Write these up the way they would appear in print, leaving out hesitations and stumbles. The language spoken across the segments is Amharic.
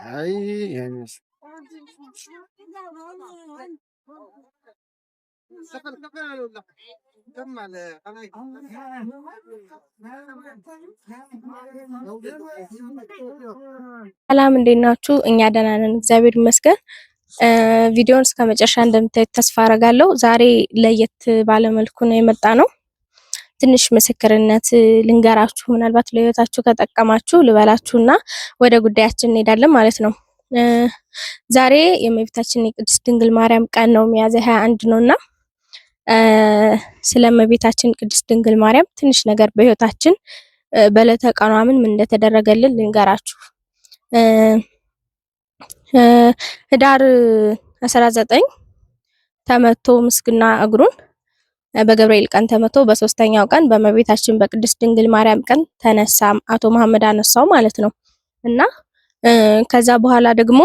أي يعني ሰላም እንዴት ናችሁ? እኛ ደህና ነን፣ እግዚአብሔር ይመስገን። ቪዲዮውን እስከመጨረሻ እንደምታዩት ተስፋ አደርጋለሁ። ዛሬ ለየት ባለ መልኩ ነው የመጣ ነው። ትንሽ ምስክርነት ልንገራችሁ፣ ምናልባት ለህይወታችሁ ከጠቀማችሁ ልበላችሁና ወደ ጉዳያችን እንሄዳለን ማለት ነው። ዛሬ የእመቤታችን የቅድስት ድንግል ማርያም ቀን ነው፣ ሚያዝያ 21 ነውና ስለ እመቤታችን ቅድስት ድንግል ማርያም ትንሽ ነገር በህይወታችን በዕለተ ቀኗ ምን እንደተደረገልን ልንገራችሁ። ህዳር 19 ተመቶ ምስግና እግሩን በገብርኤል ቀን ተመቶ በሶስተኛው ቀን በእመቤታችን በቅድስት ድንግል ማርያም ቀን ተነሳ። አቶ መሐመድ አነሳው ማለት ነው። እና ከዛ በኋላ ደግሞ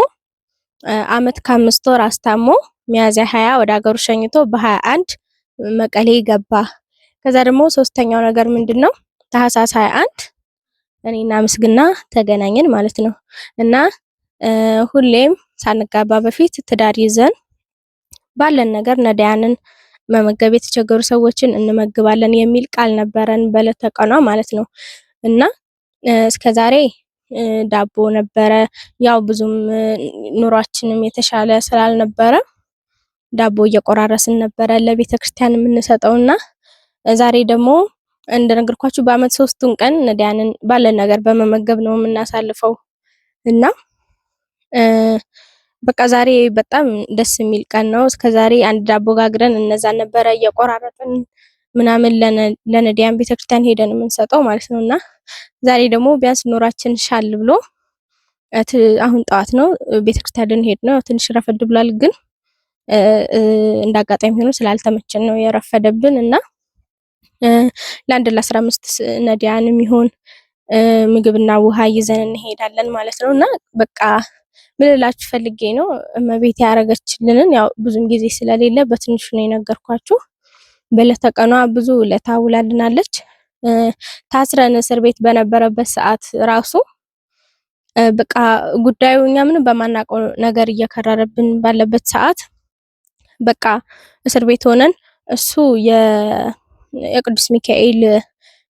አመት ከ5 ወር አስታሞ ሚያዝያ 20 ወደ ሀገሩ ሸኝቶ በ21 መቀሌ ገባ። ከዛ ደግሞ ሶስተኛው ነገር ምንድነው? ታህሳስ 21 እኔና ምስግና ተገናኘን ማለት ነው። እና ሁሌም ሳንጋባ በፊት ትዳር ይዘን ባለን ነገር ነዳያንን መመገብ የተቸገሩ ሰዎችን እንመግባለን የሚል ቃል ነበረን በዕለተ ቀኗ ማለት ነው። እና እስከዛሬ ዳቦ ነበረ። ያው ብዙም ኑሯችንም የተሻለ ስላልነበረ ዳቦ እየቆራረስን ነበረ ለቤተ ክርስቲያን የምንሰጠውና ዛሬ ደግሞ እንደነገርኳችሁ በአመት 3ቱን ቀን ነዳያንን ባለን ነገር በመመገብ ነው የምናሳልፈው። እና በቃ ዛሬ በጣም ደስ የሚል ቀን ነው። እስከዛሬ አንድ ዳቦ ጋግረን እነዛ ነበረ እየቆራረጥን ምናምን ለነዳያን ቤተክርስቲያን ሄደን የምንሰጠው ማለት ነውና ዛሬ ደግሞ ቢያንስ ኑሯችን ሻል ብሎ አሁን ጠዋት ነው ቤተክርስቲያን ልንሄድ ነው። ትንሽ ረፈድ ብሏል፣ ግን እንዳጋጣሚ ሆኖ ስላልተመቸን ነው የረፈደብን እና ለአንድ ለ15 ነዳያንም ይሁን ምግብና ውሃ ይዘን እንሄዳለን ማለት ነውና በቃ ምን እላችሁ ፈልጌ ነው እመቤት ያረገችልንን ያው ብዙም ጊዜ ስለሌለ በትንሹ ነው የነገርኳችሁ። በዕለተ ቀኗ ብዙ ውለታ ውላልናለች። ታስረን እስር ቤት በነበረበት ሰዓት ራሱ በቃ ጉዳዩ እኛ ምንም በማናውቀው ነገር እየከረረብን ባለበት ሰዓት በቃ እስር ቤት ሆነን እሱ የቅዱስ ሚካኤል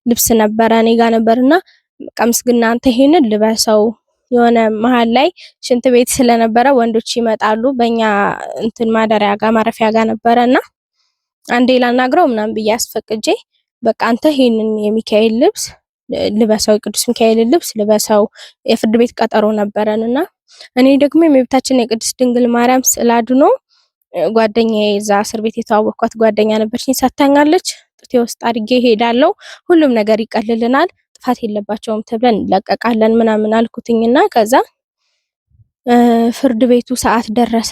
ልብስ ነበረ እኔ ጋር ነበርና በቃ ምስግና አንተ ይሄንን ልበሰው፣ የሆነ መሃል ላይ ሽንት ቤት ስለነበረ ወንዶች ይመጣሉ በእኛ እንትን ማደሪያ ጋር ማረፊያ ጋር ነበረና አንዴ ላናግረው ምናምን ብዬ አስፈቅጄ በቃ አንተ ይሄንን የሚካኤል ልብስ ልበሰው፣ የቅዱስ ሚካኤል ልብስ ልበሰው፣ የፍርድ ቤት ቀጠሮ ነበረንና እኔ ደግሞ የእመቤታችን የቅድስት ድንግል ማርያም ስዕል አድኖ ጓደኛዬ እዛ እስር ቤት የተዋወቅኳት ጓደኛ ነበርችኝ ሰታኛለች። ጡቴ ውስጥ አድርጌ ሄዳለሁ፣ ሁሉም ነገር ይቀልልናል፣ ጥፋት የለባቸውም ተብለን እንለቀቃለን ምናምን አልኩትኝና ከዛ ፍርድ ቤቱ ሰዓት ደረሰ።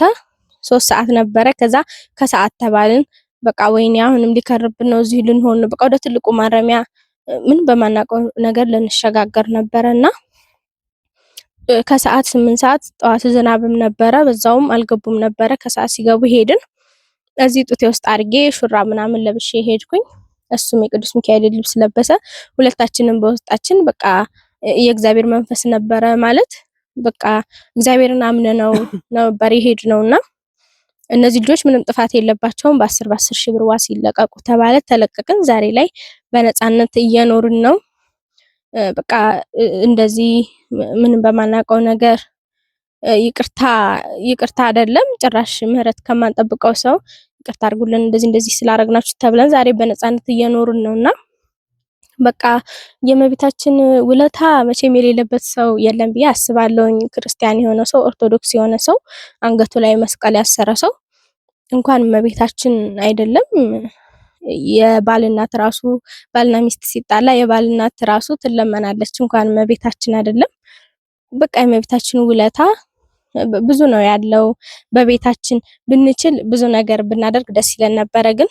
3 ሰዓት ነበረ። ከዛ ከሰዓት ተባልን። በቃ ወይኔ አሁንም ሊከርብን ነው፣ እዚህ ልንሆን ነው፣ በቃ ወደ ትልቁ ማረሚያ ምን በማናውቀው ነገር ልንሸጋገር ነበረና ከሰዓት 8 ሰዓት ጠዋት ዝናብም ነበረ፣ በዛውም አልገቡም ነበረ። ከሰዓት ሲገቡ ሄድን። እዚህ ጡቴ ውስጥ አድርጌ ሹራብ ምናምን ለብሼ ሄድኩኝ። እሱም የቅዱስ ሚካኤል ልብስ ለበሰ። ሁለታችንም በውስጣችን በቃ የእግዚአብሔር መንፈስ ነበረ ማለት በቃ እግዚአብሔርን አምነነው ነበር የሄድነውና እነዚህ ልጆች ምንም ጥፋት የለባቸውም በ10 ሺህ ብር ዋስ ይለቀቁ ተባለ። ተለቀቅን። ዛሬ ላይ በነፃነት እየኖርን ነው። በቃ እንደዚህ ምንም በማናውቀው ነገር ይቅርታ አይደለም ጭራሽ ምህረት ከማንጠብቀው ሰው ይቅርታ አድርጉልን እንደዚህ ስላረግናችሁ ተብለን ዛሬ በነፃነት እየኖርን ነውና በቃ የእመቤታችን ውለታ መቼም የሌለበት ሰው የለም ብዬ አስባለሁኝ። ክርስቲያን የሆነ ሰው፣ ኦርቶዶክስ የሆነ ሰው፣ አንገቱ ላይ መስቀል ያሰረ ሰው እንኳን እመቤታችን አይደለም የባልናት ራሱ ባልና ሚስት ሲጣላ የባልናት ራሱ ትለመናለች፣ እንኳን እመቤታችን አይደለም። በቃ የእመቤታችን ውለታ ብዙ ነው ያለው። በቤታችን ብንችል ብዙ ነገር ብናደርግ ደስ ይለን ነበረ፣ ግን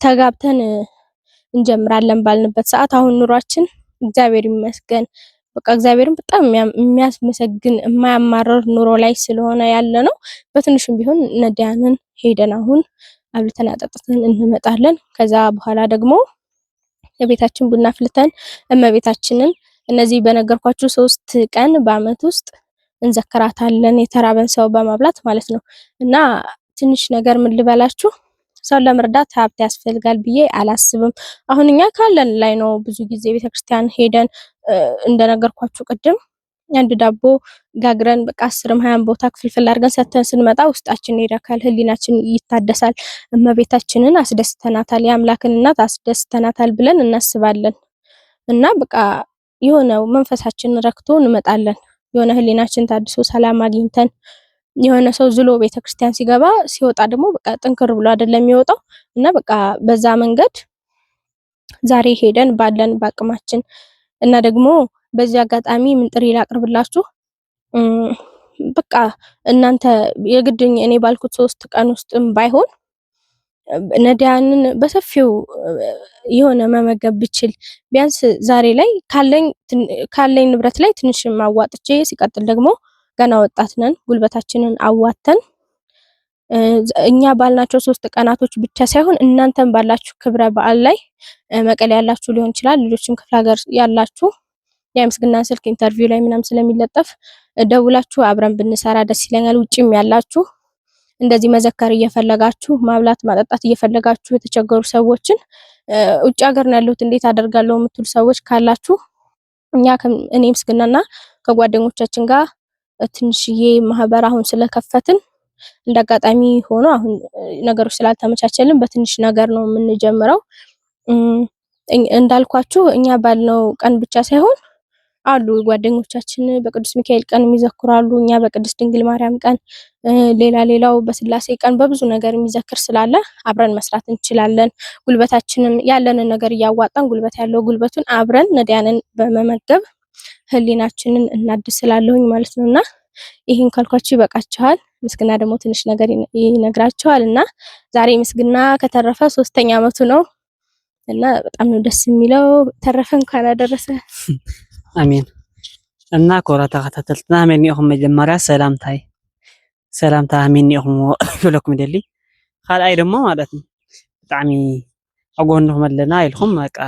ተጋብተን እንጀምራለን ባልንበት ሰዓት አሁን ኑሯችን እግዚአብሔር ይመስገን በቃ እግዚአብሔርን በጣም የሚያስመሰግን የማያማርር ኑሮ ላይ ስለሆነ ያለ ነው። በትንሹም ቢሆን ነዳያንን ሄደን አሁን አብልተን አጠጥተን እንመጣለን። ከዛ በኋላ ደግሞ የቤታችን ቡና አፍልተን እመቤታችንን እነዚህ በነገርኳችሁ 3 ቀን በአመት ውስጥ እንዘክራታለን። የተራበን ሰው በማብላት ማለት ነው። እና ትንሽ ነገር ምን ልበላችሁ፣ ሰው ለመርዳት ሀብት ያስፈልጋል ብዬ አላስብም። አሁን እኛ ካለን ላይ ነው ብዙ ጊዜ ቤተክርስቲያን ሄደን እንደነገርኳችሁ ቅድም አንድ ዳቦ ጋግረን በቃ 10ም 20ም ቦታ ክፍልፍል አድርገን ሰተን ስንመጣ ውስጣችን ይረካል፣ ህሊናችን ይታደሳል። እመቤታችንን አስደስተናታል፣ የአምላክን እናት አስደስተናታል ብለን እናስባለን። እና በቃ የሆነ መንፈሳችን ረክቶ እንመጣለን። የሆነ ህሊናችን ታድሶ ሰላም አግኝተን የሆነ ሰው ዝሎ ቤተክርስቲያን ሲገባ ሲወጣ ደግሞ በቃ ጥንክር ብሎ አይደለም የሚወጣው። እና በቃ በዛ መንገድ ዛሬ ሄደን ባለን በአቅማችን እና ደግሞ በዚህ አጋጣሚ ምን ጥሪ ላቅርብላችሁ፣ በቃ እናንተ የግድኝ እኔ ባልኩት 3 ቀን ውስጥም ባይሆን ነዳያንን በሰፊው የሆነ መመገብ ብችል ቢያንስ ዛሬ ላይ ካለኝ ንብረት ላይ ትንሽ ማዋጥቼ ሲቀጥል ደግሞ ገና ወጣት ነን፣ ጉልበታችንን አዋተን እኛ ባልናቸው 3 ቀናቶች ብቻ ሳይሆን እናንተም ባላችሁ ክብረ በዓል ላይ መቀሌ ያላችሁ ሊሆን ይችላል፣ ልጆችም ክፍለ ሀገር ያላችሁ የምስግና ስልክ ኢንተርቪው ላይ ምናም ስለሚለጠፍ ደውላችሁ አብረን ብንሰራ ደስ ይለኛል። ውጪም ያላችሁ እንደዚህ መዘከር እየፈለጋችሁ ማብላት ማጠጣት እየፈለጋችሁ የተቸገሩ ሰዎችን ውጭ ሀገር ነው ያለሁት እንዴት አደርጋለሁ የምትሉ ሰዎች ካላችሁ እኛ እኔ ምስግናና ከጓደኞቻችን ጋር ትንሽዬ ማህበር አሁን ስለከፈትን እንዳጋጣሚ ሆኖ አሁን ነገሮች ስላልተመቻቸልን በትንሽ ነገር ነው የምንጀምረው። እንዳልኳችሁ እኛ ባልነው ቀን ብቻ ሳይሆን አሉ ጓደኞቻችን በቅዱስ ሚካኤል ቀን የሚዘክራሉ፣ እኛ በቅድስት ድንግል ማርያም ቀን፣ ሌላው በስላሴ ቀን በብዙ ነገር የሚዘክር ስላለ አብረን መስራት እንችላለን። ጉልበታችንን ያለንን ነገር እያዋጣን ጉልበት ያለው ጉልበቱን አብረን ነዳያንን በመመገብ ህሊናችንን እናድስላለሁኝ ማለት ነውና ይሄን ካልኳችሁ ይበቃችኋል። ምስግና ደግሞ ትንሽ ነገር ይነግራችኋል እና ዛሬ ምስግና ከተረፈ 3ኛ አመቱ ነው እና በጣም ነው ደስ የሚለው። ተረፈ እንኳን አደረሰ። አሜን። እና ኮራ ተከታተልትና መንይኹም መጀመሪያ ሰላምታ መንይኹም ክብለኩም ደሊ ካልኣይ ደሞ ማለት ነው ብጣዕሚ ኣጎንኩም ኣለና ኢልኩም በቃ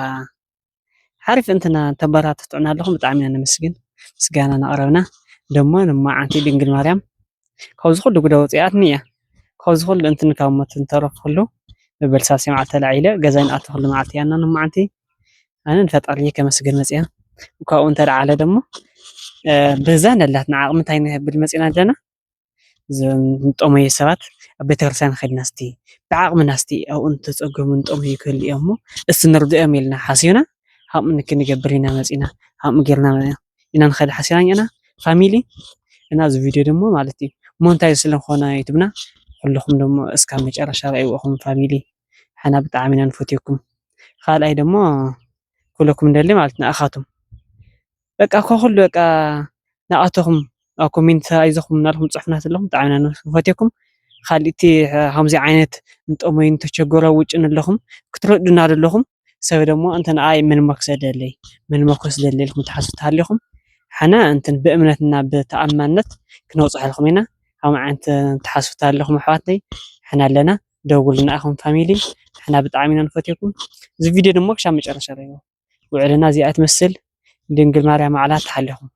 ሓሪፍ እንትና ተበራትዑና ኣለኩም ብጣዕሚ ነመስግን ምስጋና ናቅረብና ደሞ ንማዓንቲ ድንግል ማርያም ካብ ዝኩሉ ጉዳ ወፅኣት ንያ ካብ ዝኩሉ እንትን ካብ ሞት እንተረፍ ኩሉ በበልሳሴ መዓልተ ላዒለ ገዛይ ንኣተ ኩሉ መዓልቲ ያና ንማዓንቲ ኣነ ንፈጣሪ ከመስግን መፅያ ካብኡ እንተለዓለ ደሞ በዛ ነላትና ዓቕሚ እንታይ ንህብል መፂና ኣለና ንጠመየ ሰባት ኣብ ቤተክርስትያን ከድና እስቲ ብዓቕምና እስቲ ኣብኡ እንተፀገሙ ንጠመዩ ክህሉ እዮም ሞ እስቲ ንርድኦም ኢልና ሓሲብና ከምኡ ክንገብር ኢና መፂና ከምኡ ጌርና ኢና ንኸድ ሓሲብና ኢና ፋሚሊ እና እዚ ቪድዮ ደሞ ማለት እዩ ሞንታይዝ ስለኾነ ዩቱብና ኩልኩም ደሞ እስካብ መጨረሻ ረኣይዎም ፋሚሊ ሓና ብጣዕሚ ኢና ንፈትየኩም። ካልኣይ ደሞ ኩለኩም እንደሊ ማለት ንኣኻቱም በቃ ከኩሉ በቃ ናኣተኹም ኣብ ኮሜንት ኣይዘኹም እናልኩም ፅሑፍና ዘለኹም ብጣዕሚ ኢና ንፈትየኩም። ካልእቲ ከምዚ ዓይነት ንጠመዩ ተቸገሩ ኣብ ውጭ ኣለኹም ክትረዱና ዘለኹም ሰብ ደሞ እንትን ኣይ መንመክሰ ደለይ ኢልኩም ትሓስቡ ተሃሊኹም ሓና እንትን ብእምነትና ብተኣማንነት ክነብፅሕ ኢልኩም ኢና ከምኡ ዓይነት ትሓስቡ ተሃሊኹም ኣሕዋተይ ሓና ኣለና ደውሉና ኢኹም ፋሚሊ ሓና ብጣዕሚ ኢና ንፈትየኩም። እዚ ቪድዮ ደሞ ክሳብ መጨረሻ ረኣይዎ ውዕልና እዚኣ ትመስል ድንግል ማርያም ባዕላ ትሓሊኹም።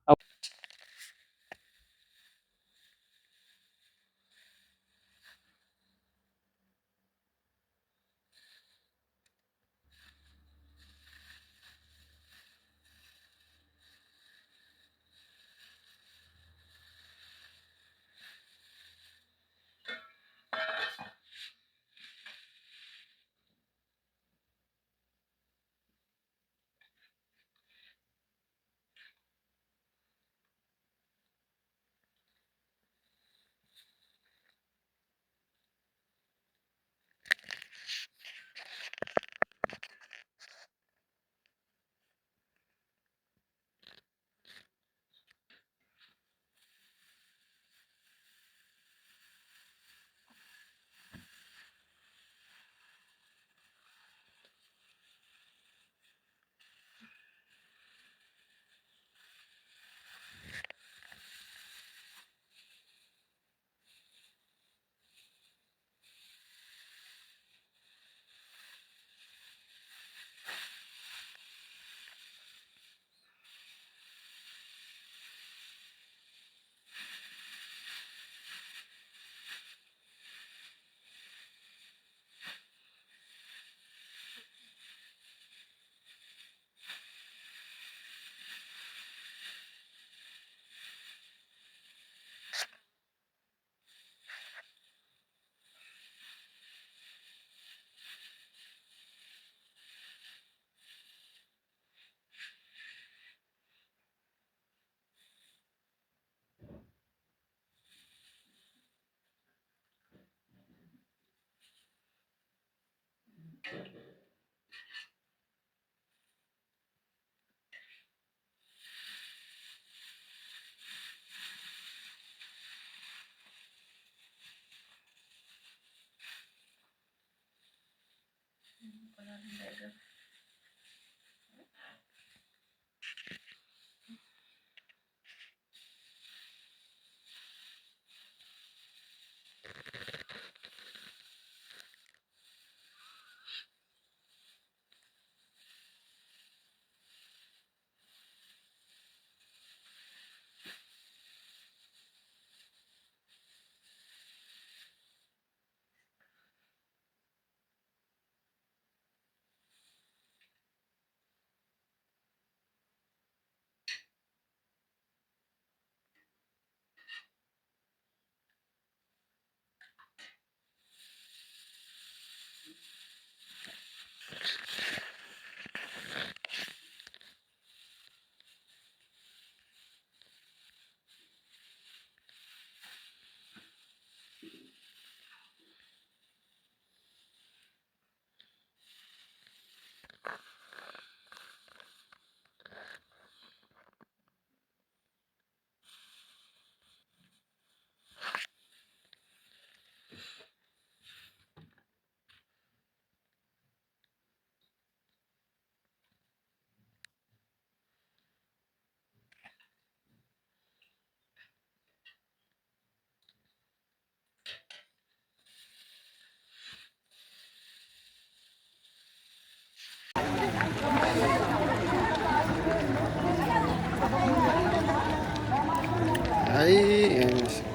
أي يعني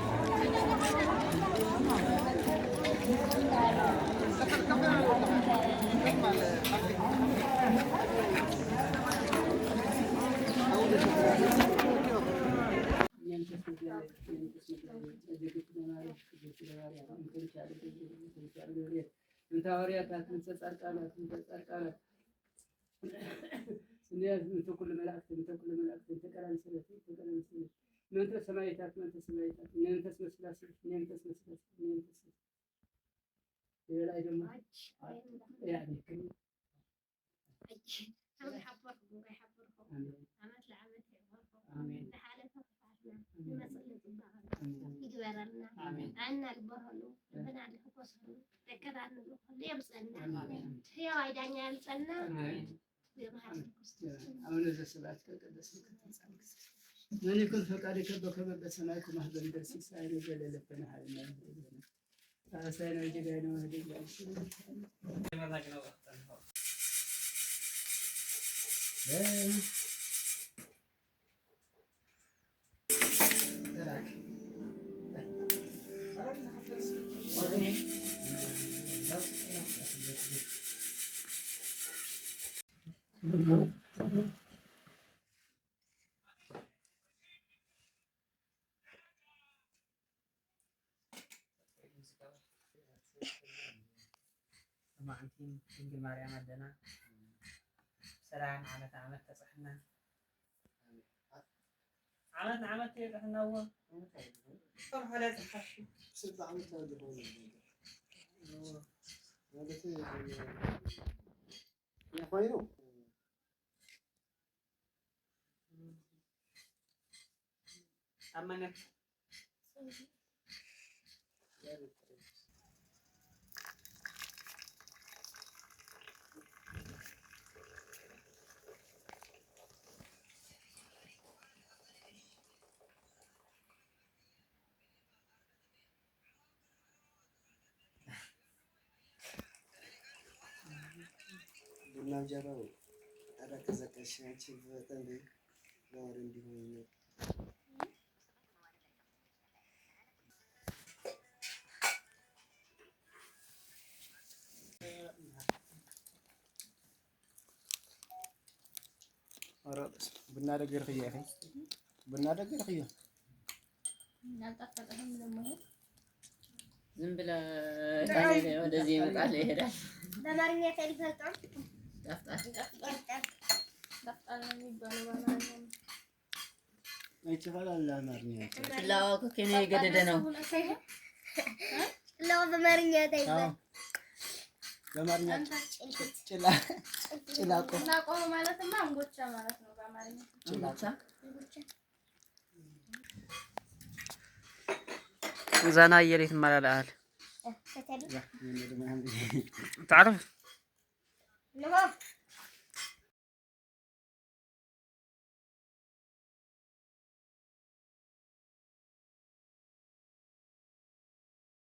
መንተስ ሰማይታት መንተስ ሰማይታት መንተስ መስላሴ መንተስ መስላሴ መንተስ የላይ ደግሞ ያኔ هم يحبركم ويحبركم عمت لعمت يحبركم آمين لحالة فرحنا بمسألة الله يقبلنا عنا البهلو ربنا عليه قصر ذكر عن البهلو يمسألنا هي وايدانيا يمسألنا አሁን እዚህ ስብሐት ከቀደስክ ምን ይኩን ፈቃድከ በከመ በሰማይ ከማህ በምድር ሲሳየነ ዘለለዕለትነ ሀበነ አበሳነ ወጌጋየነ ወህደጋየ ማንቲም ድንግል ማርያም አለና ሰላም ዓመት ዓመት ተጽሕና ዓመት ዓመት ተጽሕናዎ طبعا تحشي 6 عام تاخذ يا خاينو أمانة ቡና እንጀራው ኧረ ከዘቀሽ አንቺ በጣም ለወር እንዲሆን ነው። ኧረ ቡና ነገር ከያኸ ቡና ነገር ከያ ዝም ብለህ ወደዚህ ይመጣል ይሄዳል። በአማርኛ ተልፈጣን ዳፍጣን ነው የሚባለው በአማርኛ ነው። አይቻላል አማርኛ ፍላዋ ከኔ ገደደ ነው። ለው በአማርኛ ተይዘ በአማርኛ ጭላቆ ጭላቆ ማለትማ እንጎቻ ማለት ነው በአማርኛ። ጭላቻ زانا يريت ملالال تعرف